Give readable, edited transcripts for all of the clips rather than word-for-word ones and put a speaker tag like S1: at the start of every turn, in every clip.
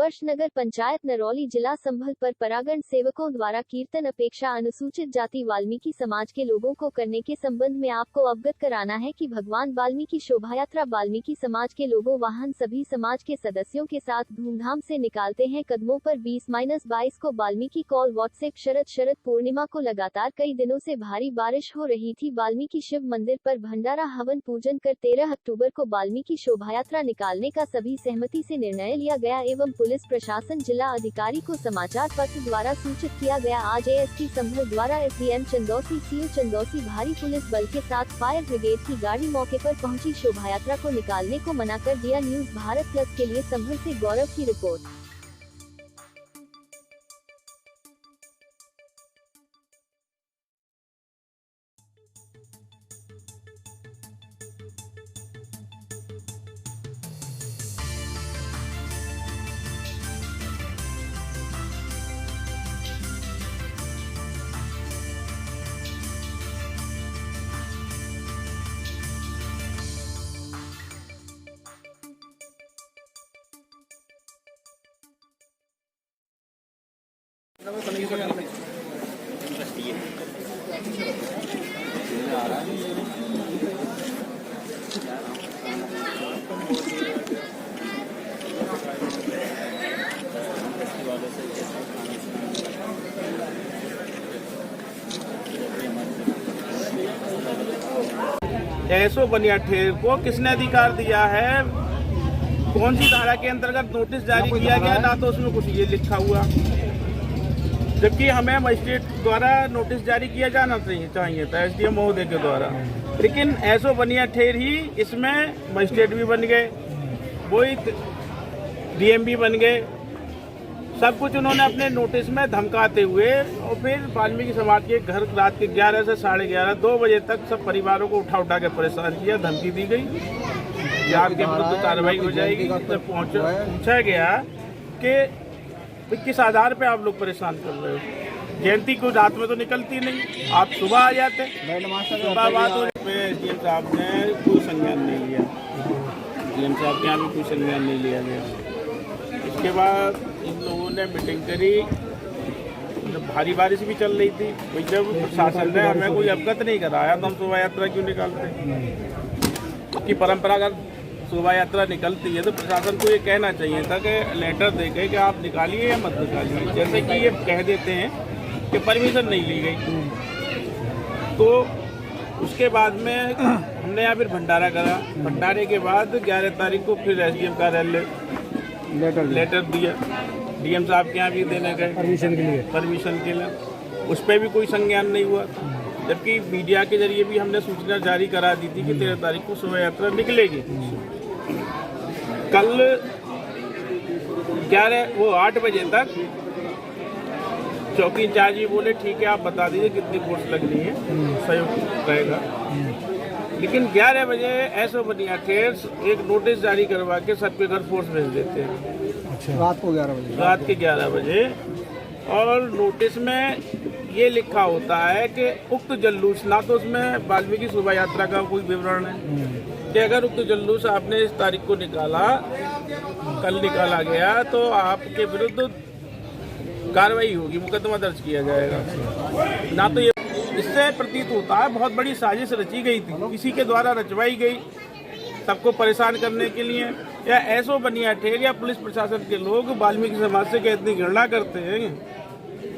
S1: आदर्श नगर पंचायत नरौली जिला संभल पर परागण सेवकों द्वारा कीर्तन अपेक्षा अनुसूचित जाति वाल्मीकि समाज के लोगों को करने के संबंध में आपको अवगत कराना है कि भगवान वाल्मीकि शोभा यात्रा वाल्मीकि समाज के लोगों वाहन सभी समाज के सदस्यों के साथ धूमधाम से निकालते हैं। कदमों पर 20-22 को वाल्मीकि कॉल व्हाट्सएप शरद पूर्णिमा को लगातार कई दिनों से भारी बारिश हो रही थी। वाल्मीकि शिव मंदिर पर भंडारा हवन पूजन कर 13 अक्टूबर को वाल्मीकि शोभा यात्रा निकालने का सभी सहमति से निर्णय लिया गया एवं पुलिस प्रशासन जिला अधिकारी को समाचार पत्र द्वारा सूचित किया गया। आज एएसपी संभल द्वारा एसडीएम चंदौसी सीओ चंदौसी भारी पुलिस बल के साथ फायर ब्रिगेड की गाड़ी मौके पर पहुंची शोभा यात्रा को निकालने को मना कर दिया। न्यूज भारत प्लस के लिए संभल से गौरव की रिपोर्ट।
S2: ऐसो बनिया ठेर को किसने अधिकार दिया है? कौन सी धारा के अंतर्गत नोटिस जारी किया गया? ना तो उसमें कुछ ये लिखा हुआ, जबकि हमें मजिस्ट्रेट द्वारा नोटिस जारी किया जाना चाहिए था एसडीएम महोदय के द्वारा। लेकिन ऐसो बनिया ठेर ही इसमें मजिस्ट्रेट भी बन गए, वही डीएम भी बन गए, सब कुछ उन्होंने अपने नोटिस में धमकाते हुए और फिर वाल्मीकि समाज के घर रात के 11 से 11:30 2 बजे तक सब परिवारों को उठा के परेशान किया। धमकी दी गई कि आपके विरुद्ध कार्रवाई हो जाएगी। जब पूछा गया कि किस आधार पे आप लोग परेशान कर रहे हो? जयंती को रात में तो निकलती नहीं, आप सुबह आ जाते। सुबह बात हो डीएम साहब ने कोई संज्ञान नहीं लिया, डीएम साहब के यहाँ भी कोई संज्ञान नहीं लिया गया। इसके बाद इन लोगों ने मीटिंग करी, जब भारी बारिश भी चल रही थी, वही जब प्रशासन ने हमें कोई अवगत नहीं कराया तो हम शोभा यात्रा क्यों निकालते? कि परंपरागत शोभा यात्रा निकलती है तो प्रशासन को ये कहना चाहिए था कि लेटर देके कि आप निकालिए या मत निकालिए। जैसे कि ये कह देते हैं कि परमिशन नहीं ली गई, तो उसके बाद में हमने यहाँ फिर भंडारा करा। भंडारे के बाद 11 तारीख को फिर एसडीएम कार्यालय लेटर दिया, डीएम साहब के यहाँ भी देने गए परमिशन के लिए, उस पर भी कोई संज्ञान नहीं हुआ। जबकि मीडिया के जरिए भी हमने सूचना जारी करा दी थी कि 13 तारीख को शोभा यात्रा निकलेगी। कल 8 बजे तक चौकी इंचार्ज जी बोले ठीक है आप बता दीजिए कितनी फोर्स लगनी है, सहयोग रहेगा। लेकिन 11 बजे ऐसो बनिया ठेर एक नोटिस जारी करवा के सबके घर फोर्स भेज देते हैं।
S3: अच्छा। रात के 11 बजे और नोटिस में
S2: ये लिखा होता है कि उक्त जुलूस, ना तो उसमें वाल्मीकि शोभा यात्रा का कोई विवरण है कि अगर उक्त जुलूस आपने इस तारीख को निकाला, कल निकाला गया तो आपके विरुद्ध कार्रवाई होगी, मुकदमा दर्ज किया जाएगा। ना तो ये इससे प्रतीत होता है बहुत बड़ी साजिश रची गई थी, किसी के द्वारा रचवाई गई सबको परेशान करने के लिए, या ऐसो बनिया ठेर या पुलिस प्रशासन के लोग वाल्मीकि समाज से इतनी घृणा करते हैं।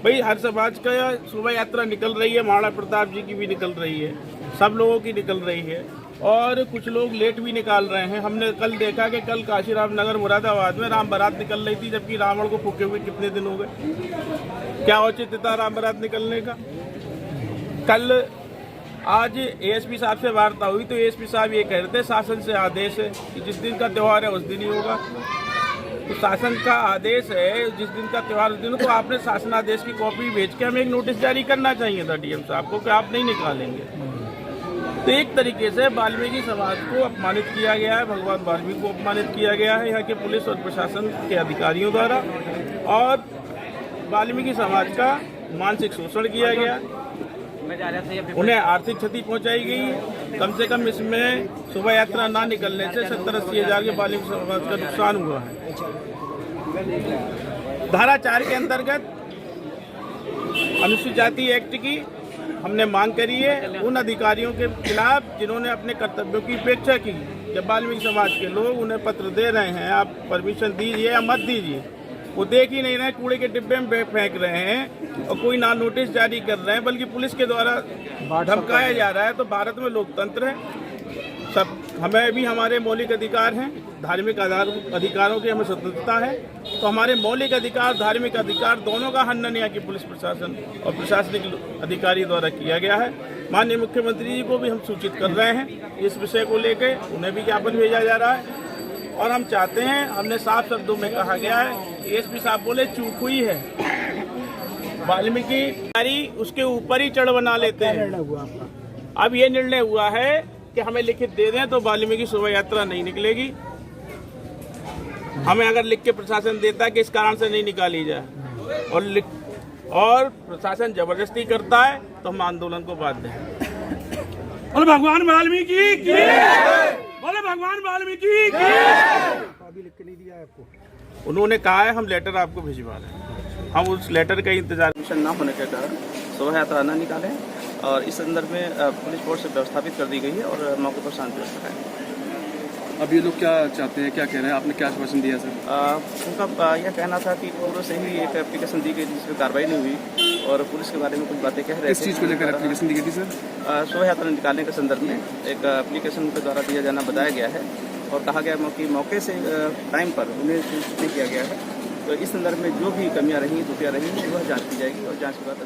S2: भाई हर समाज का शोभा यात्रा निकल रही है, महाराणा प्रताप जी की भी निकल रही है, सब लोगों की निकल रही है और कुछ लोग लेट भी निकाल रहे हैं। हमने कल देखा कि कल काशीराम नगर मुरादाबाद में राम बारात निकल रही थी, जबकि रावण को फूके हुए कितने दिन हो गए। क्या औचित्य था राम बारात निकलने का? कल आज एएसपी साहब से वार्ता हुई तो एएसपी साहब ये कह रहे थे शासन से आदेश है कि जिस दिन का त्यौहार है उस दिन ही होगा। तो शासन का आदेश है जिस दिन का त्यौहार उस दिन, तो आपने शासन आदेश की कॉपी भेज के हमें एक नोटिस जारी करना चाहिए था डीएम साहब को कि आप नहीं निकालेंगे। तो एक तरीके से वाल्मीकि समाज को अपमानित किया गया है, भगवान वाल्मीकि को अपमानित किया गया है यहाँ के पुलिस और प्रशासन के अधिकारियों द्वारा, और वाल्मीकि समाज का मानसिक शोषण किया गया, उन्हें आर्थिक क्षति पहुंचाई गई है। कम से कम इसमें शोभा यात्रा ना निकलने से 70-80 हज़ार के वाल्मीकि समाज का नुकसान हुआ है। धारा 4 के अंतर्गत अनुसूचित जाति एक्ट की हमने मांग करी है उन अधिकारियों के खिलाफ जिन्होंने अपने कर्तव्यों की उपेक्षा की। जब वाल्मीकि समाज के लोग उन्हें पत्र दे रहे हैं आप परमिशन दीजिए या मत दीजिए, वो देख ही नहीं रहे, कूड़े के डिब्बे में फेंक रहे हैं और कोई ना नोटिस जारी कर रहे हैं, बल्कि पुलिस के द्वारा धमकाया जा रहा है। तो भारत में लोकतंत्र है, सब हमें भी हमारे मौलिक अधिकार हैं, धार्मिक अधिकारों की हमें स्वतंत्रता है। तो हमारे मौलिक अधिकार, धार्मिक अधिकार दोनों का हनन यहाँ की पुलिस प्रशासन और प्रशासनिक अधिकारी द्वारा किया गया है। माननीय मुख्यमंत्री जी को भी हम सूचित कर रहे हैं इस विषय को लेकर, उन्हें भी ज्ञापन भेजा जा रहा है। और हम चाहते हैं, हमने साफ शब्दों में कहा गया है, एसपी साहब बोले चूक हुई है, वाल्मीकि उसके ऊपर ही चढ़ बना लेते हैं। अब ये निर्णय हुआ है कि हमें लिखित दे दें तो वाल्मीकि शोभा यात्रा नहीं निकलेगी। हमें अगर लिख के प्रशासन देता है कि इस कारण से नहीं निकाली जाए और प्रशासन जबरदस्ती करता है तो हम आंदोलन को बाध्य हैं।
S3: बोले भगवान वाल्मीकि की, बोले भगवान वाल्मीकि की।
S4: अभी लिख के नहीं दिया है आपको?
S2: उन्होंने कहा है हम लेटर आपको भिजवा रहे हैं, हम उस लेटर का इंतजार।
S5: न होने के कारण शोभा यात्रा न निकालें और इस संदर्भ में पुलिस फोर्स व्यवस्थापित कर दी गई है और मौके पर शांति व्यवस्था है।
S4: अब ये लोग क्या चाहते हैं, क्या कह रहे हैं, आपने क्या आश्वासन दिया सर?
S5: उनका यह कहना था कि पूर्व से ही एक एप्लीकेशन दी गई जिसमें कार्रवाई नहीं हुई और पुलिस के बारे में कुछ बातें कह रहे थे।
S4: किस चीज़ को लेकर एप्लीकेशन दी गई थी सर?
S5: शोभा यात्रा निकालने के संदर्भ में एक एप्लीकेशन के द्वारा दिया जाना बताया गया है और कहा गया कि मौके से टाइम पर उन्हें सूचित किया गया है। तो इस संदर्भ में जो भी कमियां रही, त्रुटियां रही, वह जाँच की जाएगी और जाँच के बाद